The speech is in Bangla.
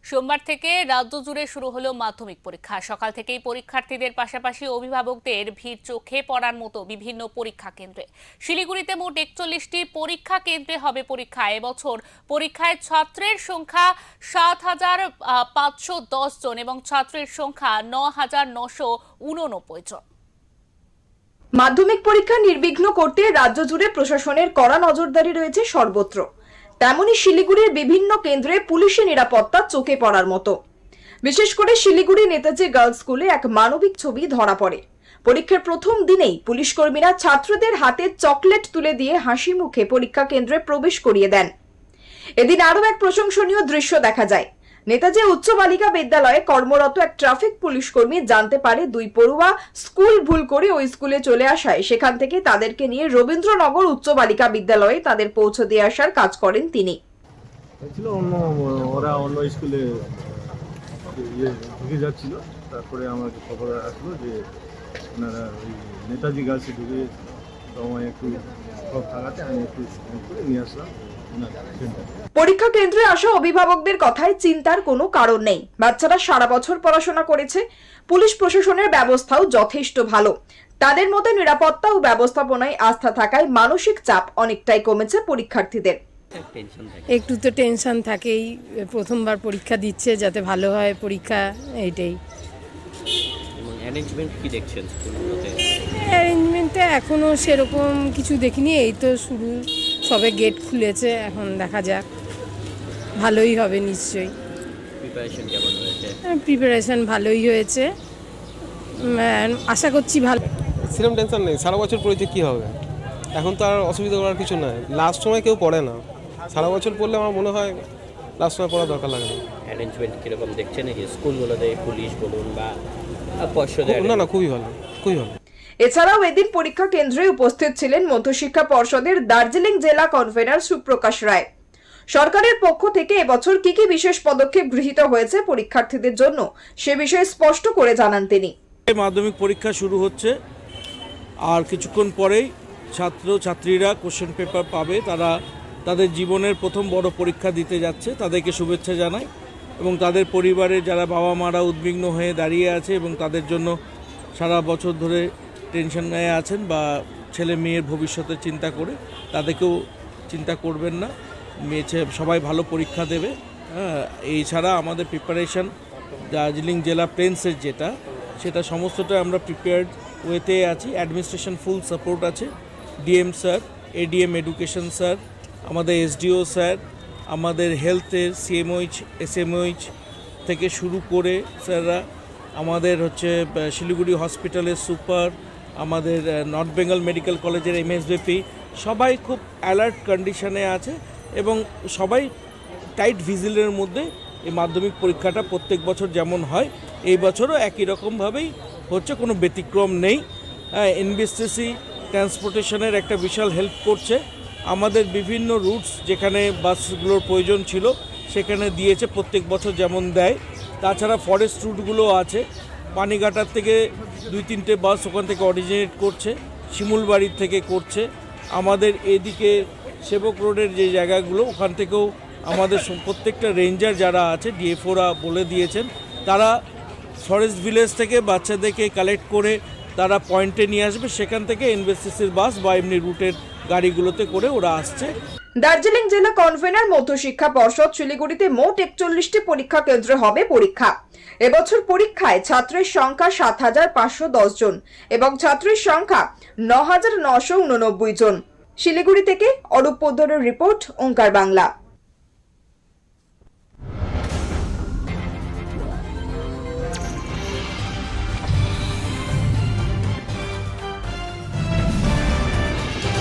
সোমবার থেকে রাজ্য জুড়ে শুরু হলো মাধ্যমিক পরীক্ষা। সকাল থেকেই পরীক্ষার্থীদের পাশাপাশি অভিভাবকদের ভিড় চোখে পড়ার মতো বিভিন্ন পরীক্ষা কেন্দ্রে। শিলিগুড়িতে মোট 41টি পরীক্ষা কেন্দ্রে হবে পরীক্ষা। এবছর পরীক্ষায় ছাত্রের সংখ্যা 7,510 জন এবং ছাত্রের সংখ্যা 9,989 জন। মাধ্যমিক পরীক্ষা নির্বিঘ্ন করতে রাজ্য জুড়ে প্রশাসনের কড়া নজরদারি রয়েছে সর্বত্র। তেমনি শিলিগুড়ির বিভিন্ন কেন্দ্রে পুলিশি নিরাপত্তা চোখে পড়ার মতো। বিশেষ করে শিলিগুড়ি নেতাজি গার্লস স্কুলে এক মানবিক ছবি ধরা পড়ে। পরীক্ষার প্রথম দিনেই পুলিশ কর্মীরা ছাত্রদের হাতে চকলেট তুলে দিয়ে হাসি মুখে পরীক্ষা কেন্দ্রে প্রবেশ করিয়ে দেন। এদিন আরও এক প্রশংসনীয় দৃশ্য দেখা যায়। নেতাজি উচ্চ বালিকা বিদ্যালয়ে কর্মরত এক ট্রাফিক পুলিশ কর্মী জানতে পারে দুই পড়ুয়া স্কুল ভুল করে ওই স্কুলে চলে আসায় সেখান থেকে তাদেরকে নিয়ে রবীন্দ্রনগর উচ্চ বালিকা বিদ্যালয়ে তাদের পৌঁছে দিয়ে আসার কাজ করেন তিনি। ওরা অন্য স্কুলে ঢুকে যাচ্ছিল, তারপরে আমাকে খবর আসলো যে ওনারা ওই নেতাজি গার্লসে ঢুকে আমায় একটু সব থাকাতে আমি একটু করে নিয়ে আসলাম। পরীক্ষা কেন্দ্রে আসা অভিভাবকদের কথায় চিন্তার কোনো কারণ নেই। বাচ্চারা সারা বছর পড়াশোনা করেছে। পুলিশ প্রশাসনের ব্যবস্থাও যথেষ্ট ভালো। তাদের মধ্যে নিরাপত্তা ও ব্যবস্থাপনায় আস্থা থাকায় মানসিক চাপ অনেকটাই কমেছে পরীক্ষার্থীদের। একটু তো টেনশন থাকেই, প্রথমবার পরীক্ষা দিচ্ছে যাতে ভালো হয় পরীক্ষা, এইটাই। অ্যারেঞ্জমেন্ট কি দেখছেন স্কুলগুলোতে? অ্যারেঞ্জমেন্টে এখনো সেরকম কিছু দেখিনি, এই তো শুরু, সবে গেট খুলেছে, এখন দেখা যাক, ভালোই হবে নিশ্চয়ই। প্রিপারেশন কেমন হয়েছে? প্রিপারেশন ভালোই হয়েছে, আশা করছি ভালো। সেরকম টেনশন নেই, সারা বছর পড়েছে কি হবে, এখন তো আর অসুবিধা করার কিছু নাই। লাস্ট সময় কেউ পড়ে না, সারা বছর পড়লে আমার মনে হয় লাস্ট সময় পড়ার দরকার লাগে না। অ্যারেঞ্জমেন্ট কীরকম দেখছেন এই স্কুলগুলোতে, পুলিশ বলুন বা পর্ষদের? না, খুবই ভালো, খুবই ভালো। এছাড়াও এদিন পরীক্ষা কেন্দ্রে উপস্থিত ছিলেন মধ্যশিক্ষা পর্ষদের দার্জিলিং জেলা কনভেনার সুপ্রকাশ রায়। সরকারের পক্ষ থেকে এবছর কি কি বিশেষ পদক্ষেপ গৃহীত হয়েছে পরীক্ষার্থীদের জন্য সে বিষয়ে স্পষ্ট করে জানান তিনি। মাধ্যমিক পরীক্ষা শুরু হচ্ছে, আর কিছুক্ষণ পরেই ছাত্রছাত্রীরা কোশ্চেন পেপার পাবে। তারা তাদের জীবনের প্রথম বড় পরীক্ষা দিতে যাচ্ছে, তাদেরকে শুভেচ্ছা জানাই। এবং তাদের পরিবারের যারা বাবা মারা উদ্বিগ্ন হয়ে দাঁড়িয়ে আছে এবং তাদের জন্য সারা বছর ধরে টেনশনে আছেন বা ছেলে মেয়ের ভবিষ্যতের চিন্তা করে, তাদেরকেও চিন্তা করবেন না, সবাই ভালো পরীক্ষা দেবে। এই ছাড়া আমাদের প্রিপারেশন দার্জিলিং জেলা প্লেন্সের সেটা সমস্তটা আমরা প্রিপেয়ার্ড ওয়েতে আছি। অ্যাডমিনিস্ট্রেশন ফুল সাপোর্ট আছে, DM sir, ADM education sir, আমাদের এসডিও স্যার, আমাদের হেলথের সিএমওইচ এসএমওইচ থেকে শুরু করে স্যাররা, আমাদের শিলিগুড়ি হসপিটালের সুপার, আমাদের নর্থ বেঙ্গল মেডিকেল কলেজের এমএসবিপি, সবাই খুব অ্যালার্ট কন্ডিশনে আছে এবং সবাই টাইট ভিজিলের মধ্যে এই মাধ্যমিক পরীক্ষাটা প্রত্যেক বছর যেমন হয় এই বছরও একই রকমভাবেই হচ্ছে, কোনো ব্যতিক্রম নেই। এনবিএসটিসি ট্রান্সপোর্টেশনের একটা বিশাল হেল্প করছে। আমাদের বিভিন্ন রুটস যেখানে বাসগুলোর প্রয়োজন ছিল সেখানে দিয়েছে, প্রত্যেক বছর যেমন দেয়। তাছাড়া ফরেস্ট রুটগুলো আছে, পানিঘাটার থেকে 2-3টে বাস ওখান থেকে অরিজিনেট করছে, শিমুলবাড়ির থেকে করছে। আমাদের এদিকে সেবক রোডের যে জায়গাগুলো, ওখান থেকেও আমাদের প্রত্যেকটা রেঞ্জার যারা আছে ডিএফওরা বলে দিয়েছেন, তারা ফরেস্ট ভিলেজ থেকে বাচ্চাদেরকে কালেক্ট করে তারা পয়েন্টে নিয়ে আসবে, সেখান থেকে এনবিএসটিসির বাস বা এমনি রুটের গাড়িগুলোতে করে ওরা আসছে। দার্জিলিং জেলা কনভেনার মধ্যশিক্ষা পর্ষদ শিলিগুড়িতে মোট 41টি পরীক্ষা কেন্দ্রে হবে পরীক্ষা। এবছর পরীক্ষায় ছাত্রের সংখ্যা 7,510 জন এবং ছাত্রীর সংখ্যা 9,989 জন। শিলিগুড়ি থেকে অরূপ পোদ্দারের রিপোর্ট, ওঙ্কার বাংলা।